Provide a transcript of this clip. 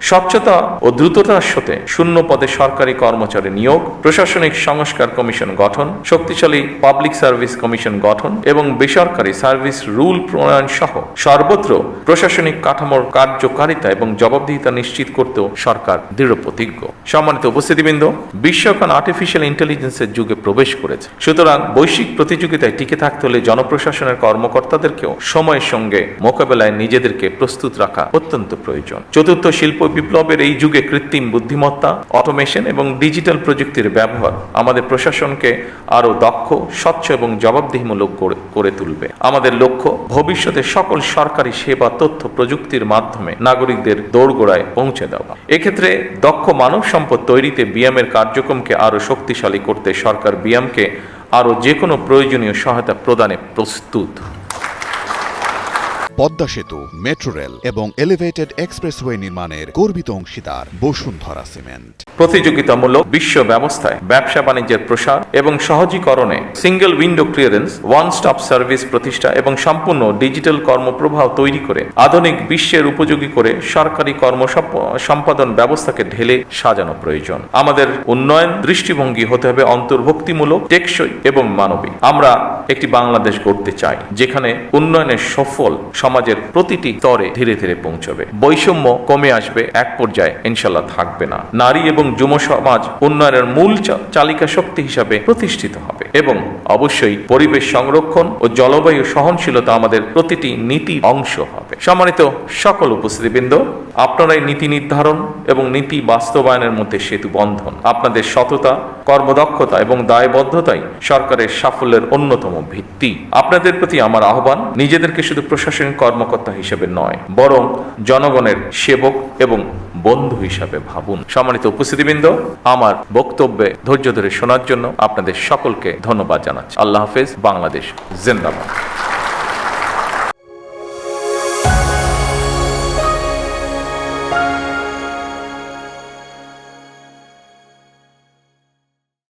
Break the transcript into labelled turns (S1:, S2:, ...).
S1: স্বচ্ছতা ও দ্রুততার সাথে শূন্য পদে সরকারি কর্মচারী নিয়োগ, প্রশাসনিক সংস্কার কমিশন গঠন, শক্তিশালী পাবলিক সার্ভিস কমিশন গঠন এবং বেসরকারি সার্ভিস রুল প্রণয়ন সহ সর্বত্র প্রশাসনিক কাঠামোর কার্যকারিতা এবং জবাবদিহিতা নিশ্চিত করতেও সরকার দৃঢ় প্রতিজ্ঞ। সম্মানিত উপস্থিতিবৃন্দ, বিশ্ব এখন আর্টিফিশিয়াল ইন্টেলিজেন্সের যুগে প্রবেশ করেছে। সুতরাং বৈশ্বিক প্রতিযোগিতায় টিকে থাকতে হলে জনপ্রশাসনের কর্মকর্তাদেরকেও সময়ের সঙ্গে মোকাবেলায় নিজেদেরকে প্রস্তুত রাখা অত্যন্ত প্রয়োজন। চতুর্থ শিল্প বিপ্লবের এই যুগে কৃত্রিম বুদ্ধিমত্তা, অটোমেশন এবং ডিজিটাল প্রযুক্তির ব্যবহার আমাদের প্রশাসনকে আরও দক্ষ, স্বচ্ছ এবং জবাবদিহিমূলক করে তুলবে। আমাদের লক্ষ্য ভবিষ্যতে সকল সরকারি সেবা তথ্য প্রযুক্তির মাধ্যমে নাগরিকদের দোরগোড়ায় পৌঁছে দেওয়া। এক্ষেত্রে দক্ষ মানব সম্পদ তৈরিতে বিএমের কার্যক্রমকে আরও শক্তিশালী করতে সরকার বিএমকে আরও যে কোনো প্রয়োজনীয় সহায়তা প্রদানে প্রস্তুত।
S2: পদ্মা সেতু, মেট্রো রেল এবং এলিভেটেড এক্সপ্রেসওয়ে নির্মাণের গর্বিত অংশীদার বসুন্ধরা সিমেন্ট।
S1: প্রতিযোগিতামূলক বিশ্ব ব্যবস্থায় ব্যবসা বাণিজ্যের প্রসার এবং সহজীকরণে single window clearance, one stop service প্রতিষ্ঠা এবং সম্পূর্ণ ডিজিটাল কর্মপ্রবাহ তৈরি করে আধুনিক বিশ্বের উপযোগী করে সরকারি সম্পাদন ব্যবস্থাকে ঢেলে সাজানো প্রয়োজন। আমাদের উন্নয়ন দৃষ্টিভঙ্গি হতে হবে অন্তর্ভুক্তিমূলক, টেকসই এবং মানবিক। আমরা একটি বাংলাদেশ গড়তে চাই যেখানে উন্নয়নের সফল সমাজের প্রতিটি স্তরে ধীরে ধীরে পৌঁছবে। বৈষম্য কমে আসবে, এক পর্যায়ে ইনশাল্লাহ থাকবে না। নারী এবং যুব সমাজ উন্নয়নের মূল চালিকা শক্তি হিসাবে প্রতিষ্ঠিত হবে এবং অবশ্যই পরিবেশ সংরক্ষণ ও জলবায়ু সহনশীলতা আমাদের প্রতিটি নীতির অংশ হবে। সম্মানিত সকল উপস্থিতিবৃন্দ, আপনারাই নীতি নির্ধারণ এবং নীতি বাস্তবায়নের মধ্যে সেতু বন্ধন। আপনাদের সততা, কর্মদক্ষতা এবং দায়বদ্ধতাই সরকারের সাফল্যের অন্যতম ভিত্তি। আপনাদের প্রতি আমার আহ্বান, নিজেদেরকে শুধু প্রশাসনিক কর্মকর্তা হিসেবে নয়, বরং জনগণের সেবক এবং বন্ধু হিসাবে ভাবুন। সম্মানিত উপস্থিতিবৃন্দ, আমার বক্তব্যে ধৈর্য ধরে শোনার জন্য আপনাদের সকলকে ধন্যবাদ জানাচ্ছি। আল্লাহ হাফেজ। বাংলাদেশ জিন্দাবাদ।